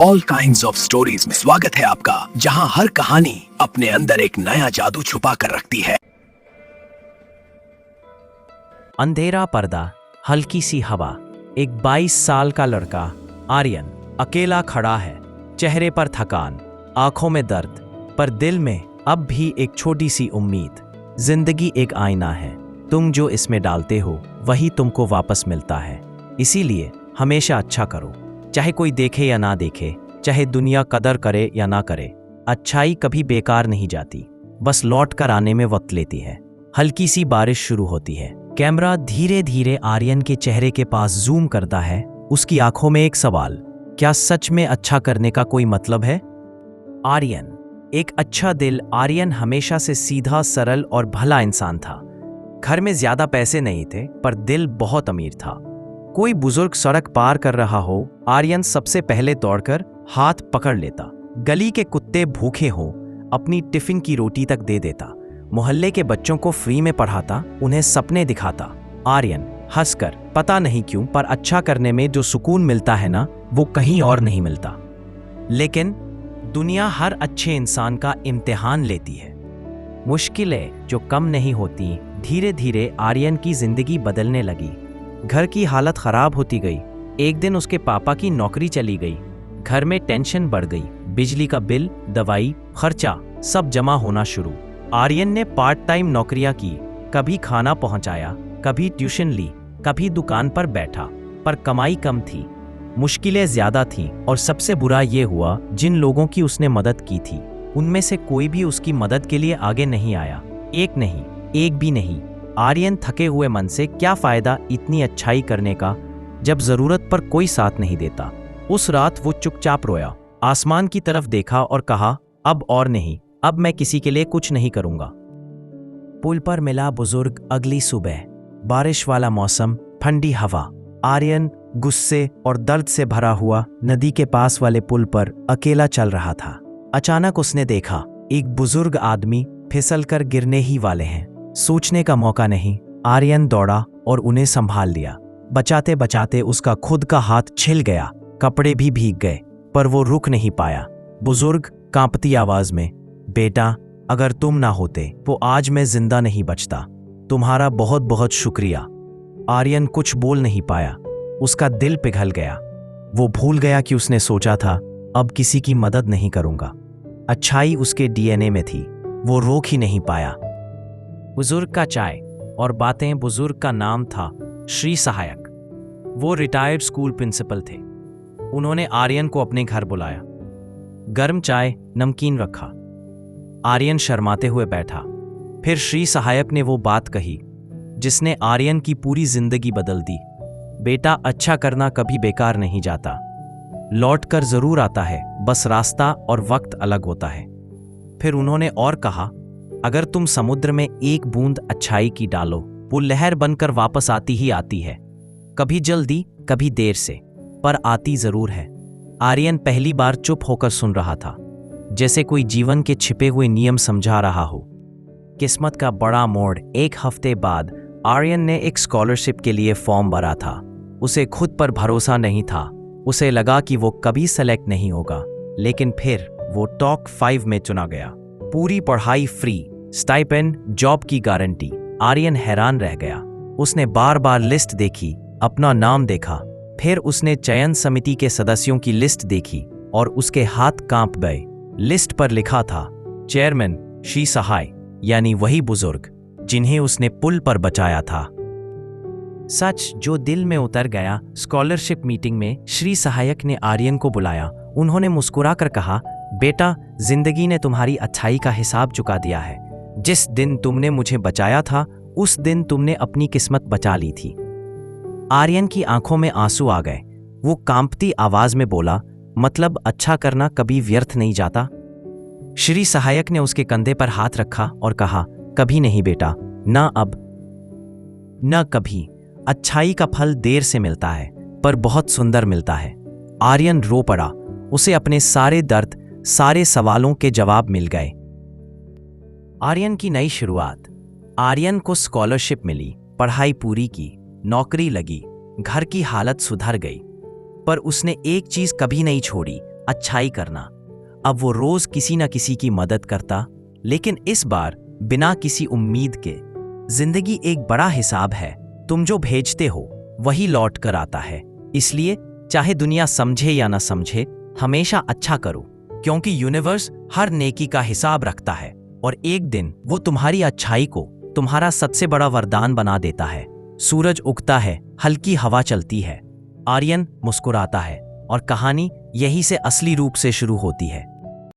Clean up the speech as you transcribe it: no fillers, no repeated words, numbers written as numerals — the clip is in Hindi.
ऑल काइंड्स ऑफ स्टोरीज में स्वागत है आपका, जहां हर कहानी अपने अंदर एक नया जादू छुपा कर रखती है। अंधेरा पर्दा, हल्की सी हवा। एक 22 साल का लड़का आर्यन अकेला खड़ा है। चेहरे पर थकान, आंखों में दर्द, पर दिल में अब भी एक छोटी सी उम्मीद। जिंदगी एक आईना है, तुम जो इसमें डालते हो वही तुमको वापस मिलता है। इसीलिए हमेशा अच्छा करो, चाहे कोई देखे या ना देखे, चाहे दुनिया कदर करे या ना करे। अच्छाई कभी बेकार नहीं जाती, बस लौट कर आने में वक्त लेती है। हल्की सी बारिश शुरू होती है। कैमरा धीरे धीरे आर्यन के चेहरे के पास जूम करता है। उसकी आंखों में एक सवाल, क्या सच में अच्छा करने का कोई मतलब है? आर्यन, एक अच्छा दिल। आर्यन हमेशा से सीधा, सरल और भला इंसान था। घर में ज्यादा पैसे नहीं थे, पर दिल बहुत अमीर था। कोई बुजुर्ग सड़क पार कर रहा हो, आर्यन सबसे पहले दौड़कर हाथ पकड़ लेता। गली के कुत्ते भूखे हो, अपनी टिफिन की रोटी तक दे देता। मोहल्ले के बच्चों को फ्री में पढ़ाता, उन्हें सपने दिखाता। आर्यन हंसकर, पता नहीं क्यों, पर अच्छा करने में जो सुकून मिलता है ना, वो कहीं और नहीं मिलता। लेकिन दुनिया हर अच्छे इंसान का इम्तिहान लेती है। मुश्किलें जो कम नहीं होती। धीरे धीरे आर्यन की जिंदगी बदलने लगी। घर की हालत खराब होती गई। एक दिन उसके पापा की नौकरी चली गई। घर में टेंशन बढ़ गई। बिजली का बिल, दवाई, खर्चा सब जमा होना शुरू। आर्यन ने पार्ट टाइम नौकरियां की, कभी खाना पहुंचाया, कभी ट्यूशन ली, कभी दुकान पर बैठा, पर कमाई कम थी, मुश्किलें ज्यादा थीं। और सबसे बुरा ये हुआ, जिन लोगों की उसने मदद की थी, उनमें से कोई भी उसकी मदद के लिए आगे नहीं आया। एक नहीं, एक भी नहीं। आर्यन थके हुए मन से, क्या फायदा इतनी अच्छाई करने का जब जरूरत पर कोई साथ नहीं देता। उस रात वो चुपचाप रोया, आसमान की तरफ देखा और कहा, अब और नहीं, अब मैं किसी के लिए कुछ नहीं करूंगा। पुल पर मिला बुजुर्ग। अगली सुबह, बारिश वाला मौसम, ठंडी हवा। आर्यन गुस्से और दर्द से भरा हुआ नदी के पास वाले पुल पर अकेला चल रहा था। अचानक उसने देखा, एक बुजुर्ग आदमी फिसल कर गिरने ही वाले हैं। सोचने का मौका नहीं, आर्यन दौड़ा और उन्हें संभाल लिया। बचाते बचाते उसका खुद का हाथ छिल गया, कपड़े भी भीग गए, पर वो रुक नहीं पाया। बुजुर्ग कांपती आवाज में, बेटा, अगर तुम ना होते तो आज मैं जिंदा नहीं बचता। तुम्हारा बहुत बहुत शुक्रिया। आर्यन कुछ बोल नहीं पाया। उसका दिल पिघल गया। वो भूल गया कि उसने सोचा था, अब किसी की मदद नहीं करूंगा। अच्छाई उसके डीएनए में थी, वो रोक ही नहीं पाया। बुजुर्ग का चाय और बातें। बुजुर्ग का नाम था श्री सहायक। वो रिटायर्ड स्कूल प्रिंसिपल थे। उन्होंने आर्यन को अपने घर बुलाया। गर्म चाय, नमकीन रखा। आर्यन शर्माते हुए बैठा। फिर श्री सहायक ने वो बात कही जिसने आर्यन की पूरी जिंदगी बदल दी। बेटा, अच्छा करना कभी बेकार नहीं जाता, लौट कर जरूर आता है, बस रास्ता और वक्त अलग होता है। फिर उन्होंने और कहा, अगर तुम समुद्र में एक बूंद अच्छाई की डालो, वो लहर बनकर वापस आती ही आती है। कभी जल्दी, कभी देर से, पर आती जरूर है। आर्यन पहली बार चुप होकर सुन रहा था, जैसे कोई जीवन के छिपे हुए नियम समझा रहा हो। किस्मत का बड़ा मोड़। एक हफ्ते बाद आर्यन ने एक स्कॉलरशिप के लिए फॉर्म भरा था। उसे खुद पर भरोसा नहीं था। उसे लगा कि वो कभी सेलेक्ट नहीं होगा, लेकिन फिर वो टॉप 5 में चुना गया। पूरी पढ़ाई फ्री, स्टाइपेंड, जॉब की गारंटी। आर्यन हैरान रह गया। उसने बार बार लिस्ट देखी, अपना नाम देखा, फिर उसने चयन समिति के सदस्यों की लिस्ट देखी और उसके हाथ कांप गए। लिस्ट पर लिखा था चेयरमैन श्री सहाय, यानी वही बुजुर्ग जिन्हें उसने पुल पर बचाया था। सच जो दिल में उतर गया। स्कॉलरशिप मीटिंग में श्री सहायक ने आर्यन को बुलाया। उन्होंने मुस्कुराकर कहा, बेटा, जिंदगी ने तुम्हारी अच्छाई का हिसाब चुका दिया है। जिस दिन तुमने मुझे बचाया था, उस दिन तुमने अपनी किस्मत बचा ली थी। आर्यन की आंखों में आंसू आ गए। वो कांपती आवाज में बोला, मतलब अच्छा करना कभी व्यर्थ नहीं जाता? श्री सहायक ने उसके कंधे पर हाथ रखा और कहा, कभी नहीं बेटा, ना अब, न कभी। अच्छाई का फल देर से मिलता है, पर बहुत सुंदर मिलता है। आर्यन रो पड़ा। उसे अपने सारे दर्द, सारे सवालों के जवाब मिल गए। आर्यन की नई शुरुआत। आर्यन को स्कॉलरशिप मिली, पढ़ाई पूरी की, नौकरी लगी, घर की हालत सुधर गई। पर उसने एक चीज कभी नहीं छोड़ी, अच्छाई करना। अब वो रोज किसी न किसी की मदद करता, लेकिन इस बार बिना किसी उम्मीद के। जिंदगी एक बड़ा हिसाब है, तुम जो भेजते हो वही लौट कर आता है। इसलिए चाहे दुनिया समझे या ना समझे, हमेशा अच्छा करो, क्योंकि यूनिवर्स हर नेकी का हिसाब रखता है और एक दिन वो तुम्हारी अच्छाई को तुम्हारा सबसे बड़ा वरदान बना देता है। सूरज उगता है, हल्की हवा चलती है, आर्यन मुस्कुराता है और कहानी यहीं से असली रूप से शुरू होती है।